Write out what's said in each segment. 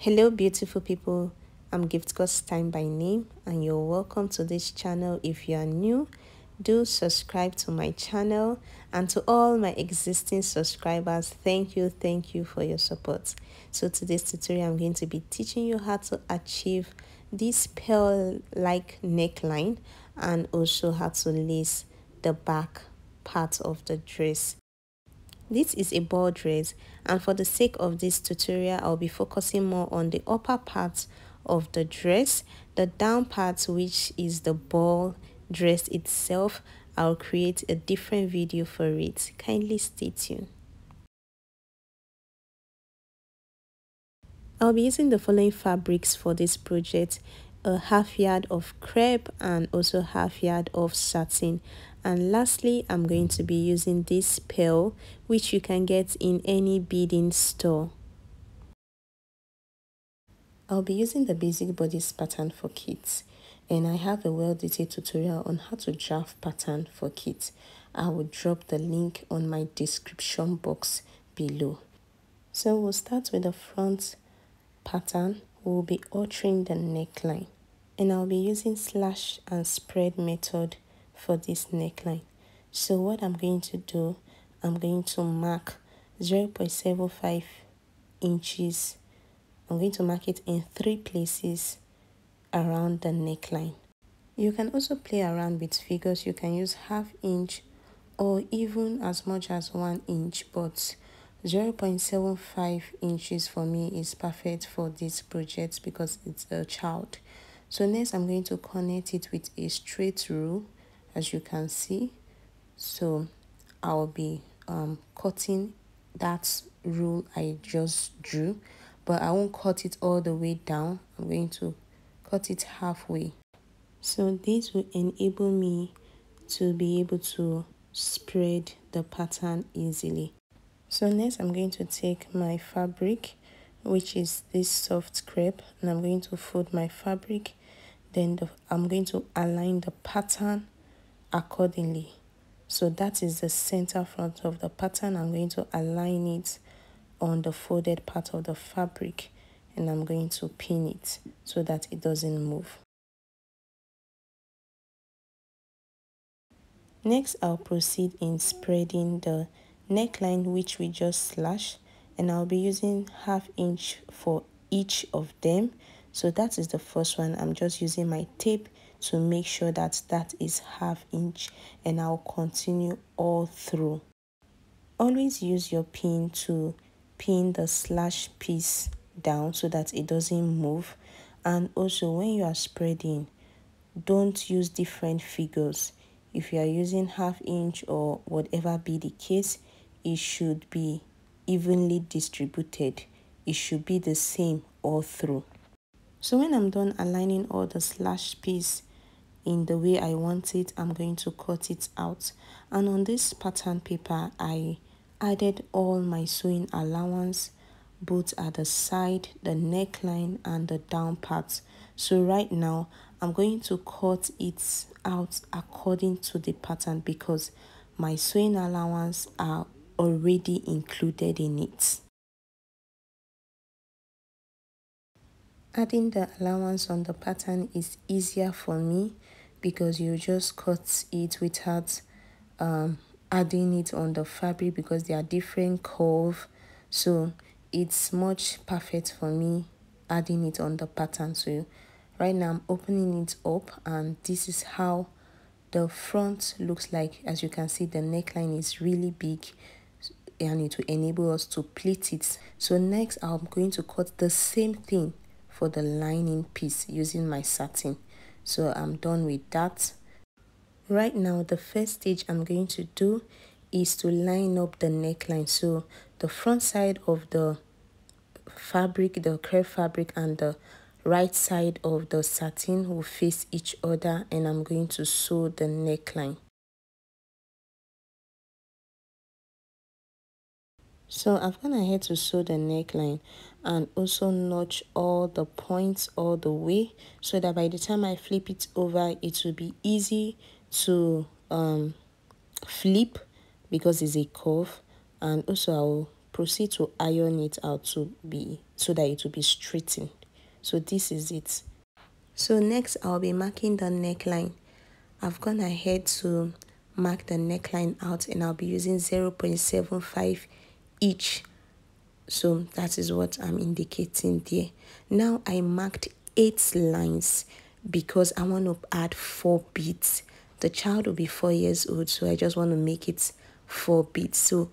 Hello beautiful people, I'm Gift God's Time by name and you're welcome to this channel. If you are new, do subscribe to my channel, and to all my existing subscribers, thank you for your support. So today's tutorial I'm going to be teaching you how to achieve this pearl like neckline and also how to lace the back part of the dress. This is a ball dress, and for the sake of this tutorial I'll be focusing more on the upper part of the dress. The down part, which is the ball dress itself, I'll create a different video for it. Kindly stay tuned. I'll be using the following fabrics for this project: a half yard of crepe and also half yard of satin. And lastly, I'm going to be using this pearl, which you can get in any beading store. I'll be using the basic bodice pattern for kits, and I have a well-detailed tutorial on how to draft pattern for kits. I will drop the link on my description box below. So we'll start with the front pattern. We'll be altering the neckline, and I'll be using slash and spread method for this neckline. So what I'm going to do, I'm going to mark 0.75 inches. I'm going to mark it in 3 places around the neckline. You can also play around with figures. You can use ½ inch or even as much as 1 inch, but 0.75 inches for me is perfect for this project because it's a child. So next I'm going to connect it with a straight rule, as you can see. So I'll be cutting that rule I just drew, but I won't cut it all the way down. I'm going to cut it halfway. So this will enable me to be able to spread the pattern easily. So next I'm going to take my fabric, which is this soft crepe, and I'm going to fold my fabric. Then I'm going to align the pattern accordingly. So that is the center front of the pattern. I'm going to align it on the folded part of the fabric, and I'm going to pin it so that it doesn't move. Next, I'll proceed in spreading the neckline, which we just slashed, and I'll be using ½ inch for each of them. So that is the first one. I'm just using my tape to make sure that that is ½ inch, and I'll continue all through. Always use your pin to pin the slash piece down so that it doesn't move. And also when you are spreading, don't use different figures. If you are using ½ inch or whatever be the case, it should be evenly distributed. It should be the same all through. So when I'm done aligning all the slash piece in the way I want it, I'm going to cut it out. And on this pattern paper, I added all my sewing allowance, both at the side, the neckline, and the down parts. So right now I'm going to cut it out according to the pattern because my sewing allowance are already included in it. Adding the allowance on the pattern is easier for me because you just cut it without adding it on the fabric because they are different curve. So it's much perfect for me adding it on the pattern. So right now I'm opening it up, and this is how the front looks like. As you can see, the neckline is really big and it will enable us to pleat it. So next I'm going to cut the same thing for the lining piece using my satin. So I'm done with that. Right now the first stage I'm going to do is to line up the neckline. So the front side of the fabric, the crepe fabric, and the right side of the satin will face each other, and I'm going to sew the neckline. So I've gone ahead to sew the neckline and also notch all the points all the way so that by the time I flip it over, it will be easy to flip because it's a curve. And also I'll proceed to iron it out to be so that it will be straightened. So this is it. So next I'll be marking the neckline. I've gone ahead to mark the neckline out, and I'll be using 0.75 each. So that is what I'm indicating there. Now I marked 8 lines because I want to add 4 beads. The child will be 4 years old, so I just want to make it 4 beads. So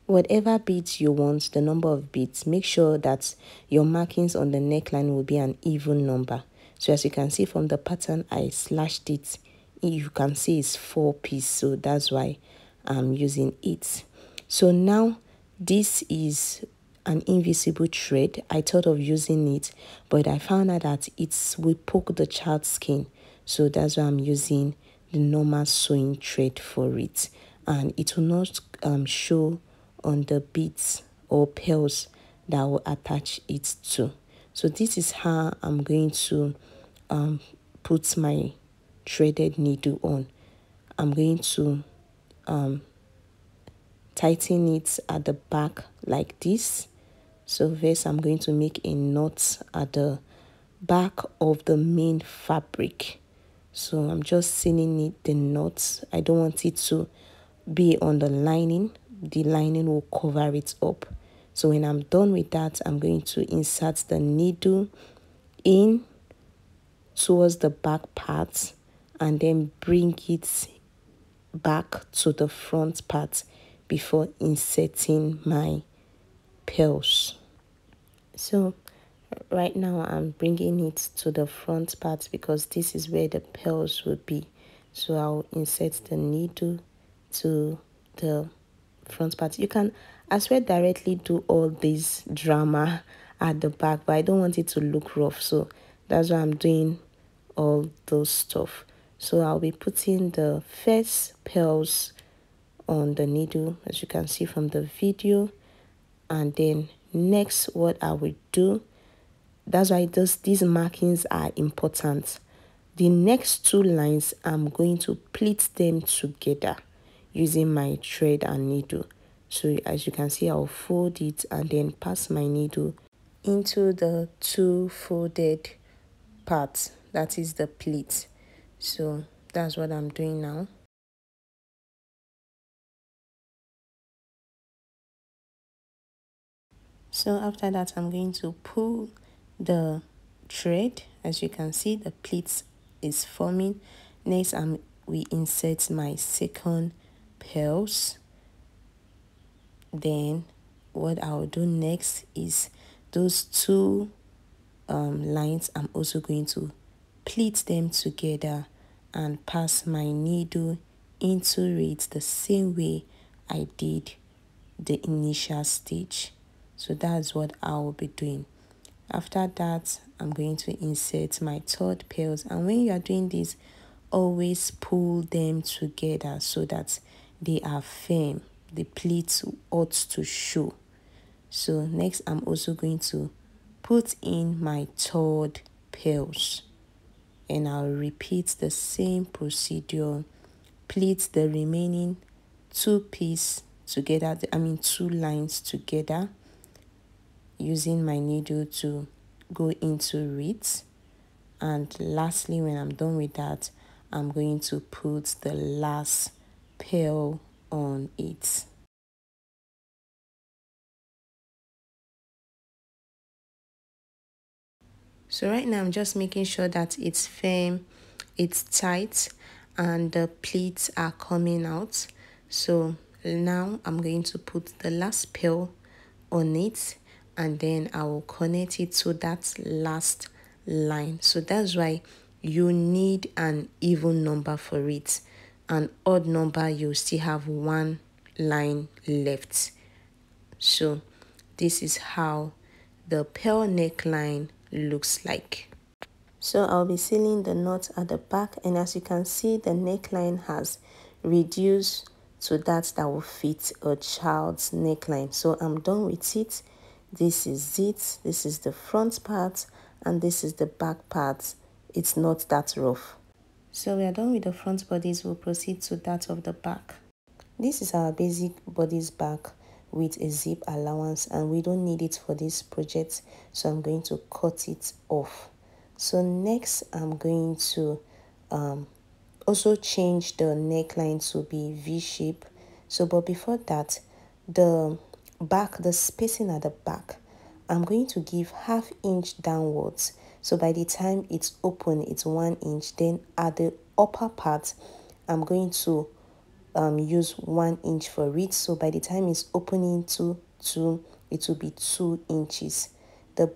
whatever beads you want, the number of beads, make sure that your markings on the neckline will be an even number. So as you can see from the pattern, I slashed it. You can see it's 4 pieces, so that's why I'm using 8. So now this is an invisible thread. I thought of using it, but I found out that it will poke the child's skin. So that's why I'm using the normal sewing thread for it. And it will not show on the beads or pearls that will attach it to. So this is how I'm going to put my threaded needle on. I'm going to tighten it at the back like this. So first I'm going to make a knot at the back of the main fabric. So I'm just sealing it, the knots. I don't want it to be on the lining. The lining will cover it up. So when I'm done with that, I'm going to insert the needle in towards the back part and then bring it back to the front part before inserting my pearls. So right now I'm bringing it to the front part because this is where the pearls will be. So I'll insert the needle to the front part. You can as well directly do all this drama at the back, but I don't want it to look rough, so that's why I'm doing all those stuff. So I'll be putting the first pearls on the needle, as you can see from the video, and then next what I will do, that's why these markings are important. The next 2 lines I'm going to pleat them together using my thread and needle. So as you can see, I'll fold it and then pass my needle into the 2 folded parts, that is the pleat. So that's what I'm doing now. So after that, I'm going to pull the thread. As you can see, the pleat is forming. Next, we insert my second pearls. Then what I'll do next is those 2 lines, I'm also going to pleat them together and pass my needle into it the same way I did the initial stage. So that's what I will be doing. After that, I'm going to insert my 3rd pearls, and when you are doing this, always pull them together so that they are firm. The pleats ought to show. So next, I'm also going to put in my 3rd pearls, and I'll repeat the same procedure. Pleat the remaining 2 pieces together, 2 lines together, using my needle to go into it. And lastly, when I'm done with that, I'm going to put the last pearl on it. So right now I'm just making sure that it's firm, it's tight, and the pleats are coming out. So now I'm going to put the last pearl on it, and then I will connect it to that last line. So that's why you need an even number for it. An odd number, you still have 1 line left. So this is how the pearl neckline looks like. So I'll be sealing the knot at the back, and as you can see, the neckline has reduced to that will fit a child's neckline. So I'm done with it. This is it. This is the front part, and this is the back part. It's not that rough. So we are done with the front bodice. We'll proceed to that of the back. This is our basic bodice back. with a zip allowance, and we don't need it for this project, so I'm going to cut it off. So next I'm going to also change the neckline to be V-shape. So but before that, the spacing at the back, I'm going to give 1/2 inch downwards. So by the time it's open, it's 1 inch. Then at the upper part, I'm going to use 1 inch for it. So by the time it's opening to 2, it will be 2 inches. The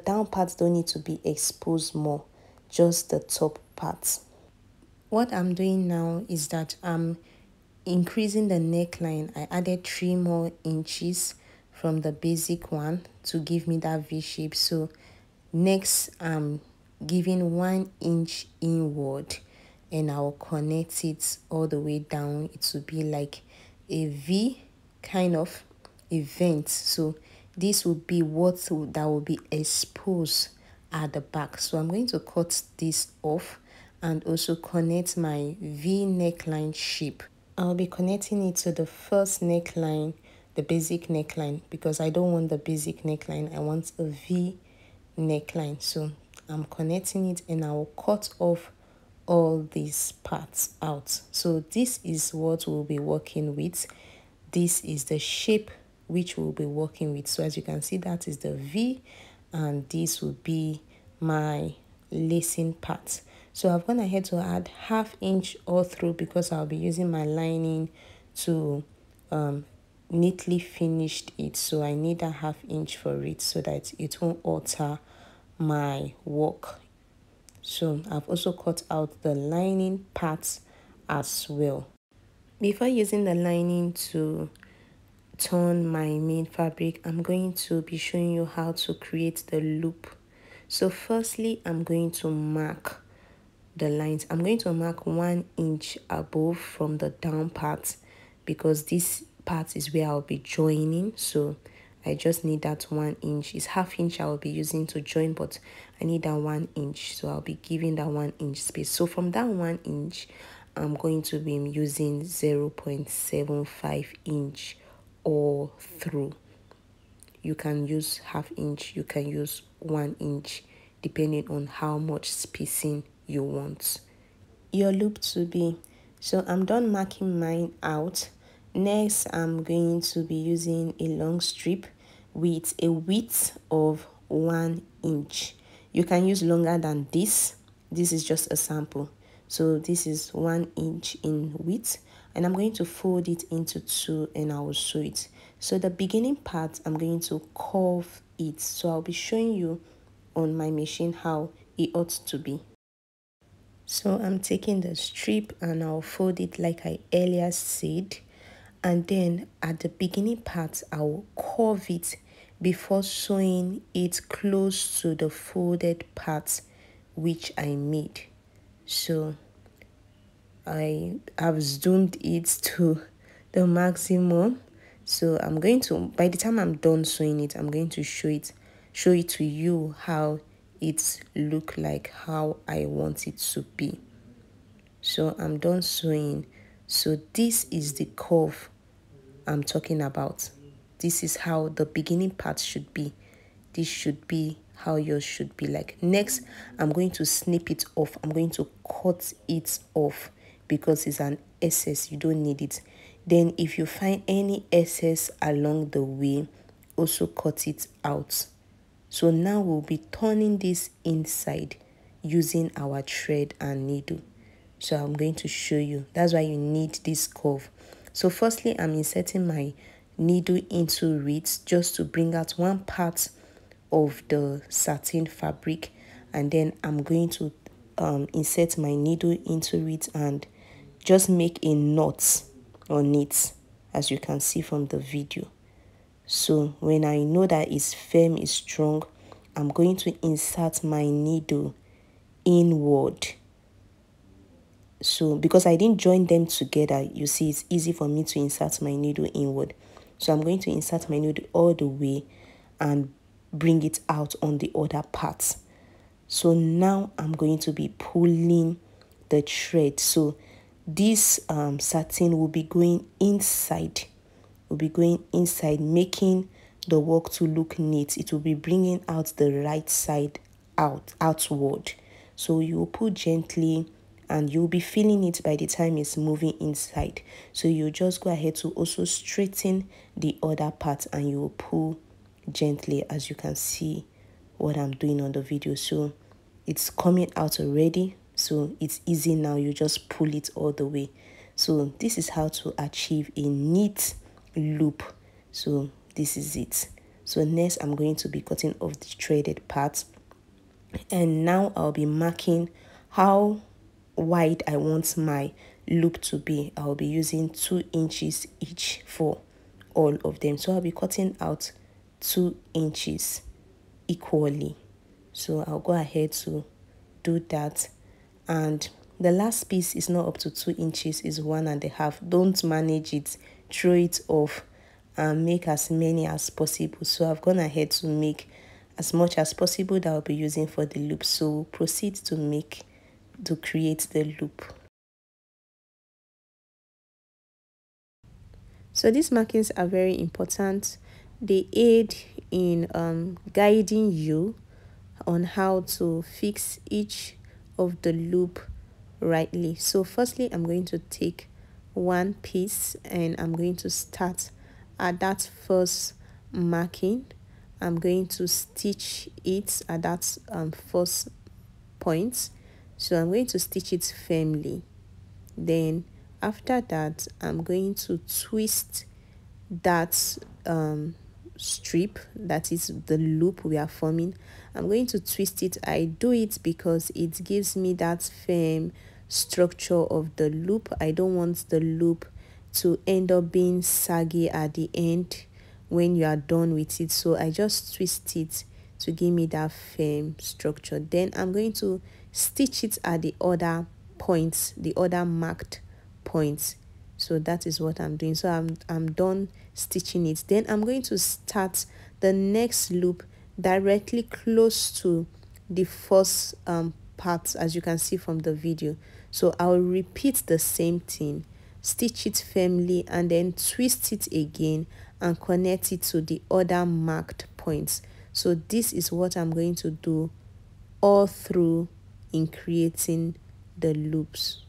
down parts don't need to be exposed more, just the top parts. What I'm doing now is that I'm increasing the neckline. I added 3 more inches from the basic one to give me that V shape. So next I'm giving 1 inch inward, and I'll connect it all the way down. It will be like a V kind of event. So this will be that will be exposed at the back. So I'm going to cut this off and also connect my V neckline shape. I'll be connecting it to the first neckline, the basic neckline, because I don't want the basic neckline. I want a V neckline. So I'm connecting it, and I will cut off all these parts out. So this is what we'll be working with. This is the shape which we'll be working with. So as you can see, that is the V, and this will be my lacing part. So I've gone ahead to add 1/2 inch all through, because I'll be using my lining to neatly finish it. So I need a 1/2 inch for it so that it won't alter my work. So I've also cut out the lining parts as well. Before using the lining to turn my main fabric, I'm going to be showing you how to create the loop. So firstly, I'm going to mark the lines. I'm going to mark 1 inch above from the down part, because this part is where I'll be joining. So I just need that 1 inch. It's 1/2 inch I will be using to join, but I need that 1 inch. So I'll be giving that 1 inch space. So from that 1 inch, I'm going to be using 0.75 inch all through. You can use 1/2 inch, you can use 1 inch, depending on how much spacing you want your loop to be. So I'm done marking mine out. Next, I'm going to be using a long strip with a width of 1 inch. You can use longer than this. This is just a sample. So this is 1 inch in width, and I'm going to fold it into 2, and I will sew it. So the beginning part, I'm going to curve it. So I'll be showing you on my machine how it ought to be. So I'm taking the strip and I'll fold it like I earlier said, and then at the beginning part I'll curve it before sewing it close to the folded part which I made. So I have zoomed it to the maximum. So I'm going to, by the time I'm done sewing it, I'm going to show it to you how it look like, how I want it to be. So I'm done sewing. So this is the curve I'm talking about. This is how the beginning part should be. This should be how yours should be like. Next, I'm going to snip it off. I'm going to cut it off because it's an excess. You don't need it. Then if you find any excess along the way, also cut it out. So now we'll be turning this inside using our thread and needle. So I'm going to show you. That's why you need this curve. So firstly, I'm inserting my needle into it just to bring out one part of the satin fabric, and then I'm going to insert my needle into it and just make a knot on it, as you can see from the video. So when I know that it's firm, it's strong, I'm going to insert my needle inward. So because I didn't join them together, you see it's easy for me to insert my needle inward. So I'm going to insert my needle all the way and bring it out on the other part. So now I'm going to be pulling the thread. So this satin will be going inside will be going inside, making the work to look neat. It will be bringing out the right side outward. So you will pull gently and you'll be feeling it by the time it's moving inside. So you just go ahead to also straighten the other part and you will pull gently, as you can see what I'm doing on the video. So it's coming out already, so it's easy now. You just pull it all the way. So this is how to achieve a neat loop. So this is it. So next I'm going to be cutting off the threaded part, and now I'll be marking how wide I want my loop to be. I'll be using 2 inches each for all of them. So I'll be cutting out 2 inches equally. So I'll go ahead to do that. And the last piece is not up to 2 inches, is 1.5. Don't manage it, throw it off and make as many as possible. So I've gone ahead to make as much as possible that I'll be using for the loop. So proceed to create the loop. So these markings are very important. They aid in guiding you on how to fix each of the loop rightly. So firstly, I'm going to take one piece and I'm going to start at that first marking. I'm going to stitch it at that first point. So I'm going to stitch it firmly. Then after that, I'm going to twist that strip, that is the loop we are forming. I'm going to twist it. I do it because it gives me that firm structure of the loop. I don't want the loop to end up being saggy at the end when you are done with it. So I just twist it to give me that firm structure. Then I'm going to stitch it at the other points, the other marked points. So that is what I'm doing. So I'm done stitching it. Then I'm going to start the next loop directly close to the first part, as you can see from the video. So I'll repeat the same thing, stitch it firmly and then twist it again and connect it to the other marked points. So this is what I'm going to do all through in creating the loops.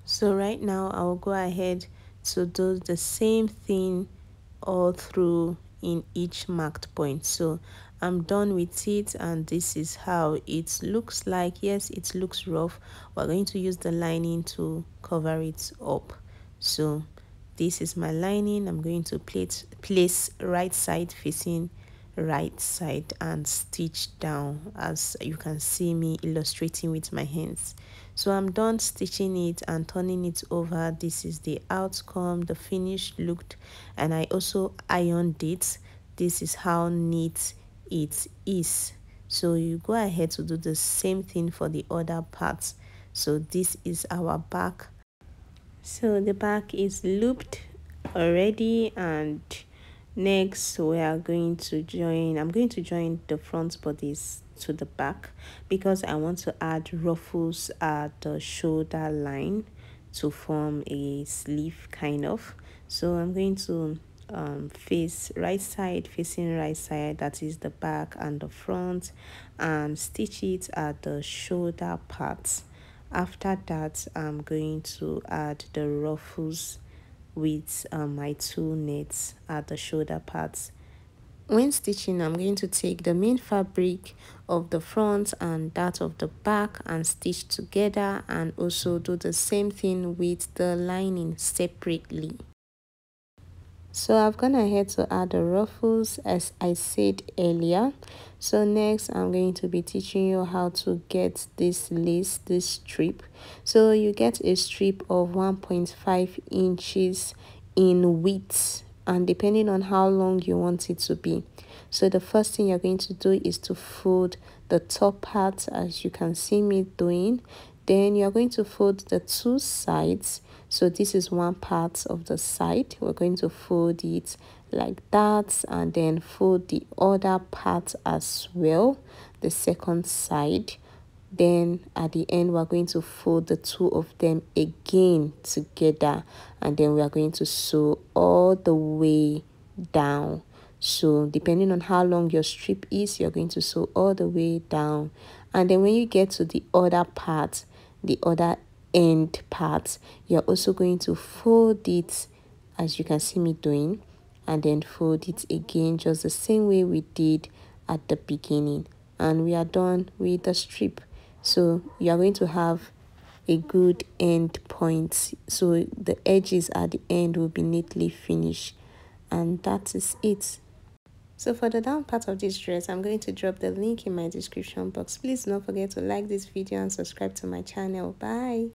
So right now I'll go ahead to do the same thing all through in each marked point. So I'm done with it and this is how it looks like. Yes, it looks rough. We're going to use the lining to cover it up. So this is my lining. I'm going to place right side facing right side and stitch down, as you can see me illustrating with my hands. So I'm done stitching it and turning it over. This is the outcome, the finished look, and I also ironed it. This is how neat it is. So you go ahead to do the same thing for the other parts. So this is our back. So the back is looped already, and next we are going to join, I'm going to join the front bodice to the back because I want to add ruffles at the shoulder line to form a sleeve kind of. So I'm going to face right side facing right side, that is the back and the front, and stitch it at the shoulder parts. After that, I'm going to add the ruffles with my 2 nets at the shoulder parts. When stitching, I'm going to take the main fabric of the front and that of the back and stitch together, and also do the same thing with the lining separately. So I've gone ahead to add the ruffles as I said earlier. So next I'm going to be teaching you how to get this lace, this strip. So you get a strip of 1.5 inches in width and depending on how long you want it to be. So the first thing you're going to do is to fold the top part, as you can see me doing. Then you're going to fold the two sides. So this is one part of the side. We're going to fold it like that, and then fold the other part as well, the second side. Then at the end, we're going to fold the two of them again together, and then we are going to sew all the way down. So depending on how long your strip is, you're going to sew all the way down. And then when you get to the other part, the other end part, you're also going to fold it, as you can see me doing, and then fold it again just the same way we did at the beginning, and we are done with the strip. So you are going to have a good end point, so the edges at the end will be neatly finished, and that is it. So for the down part of this dress, I'm going to drop the link in my description box. Please don't forget to like this video and subscribe to my channel. Bye.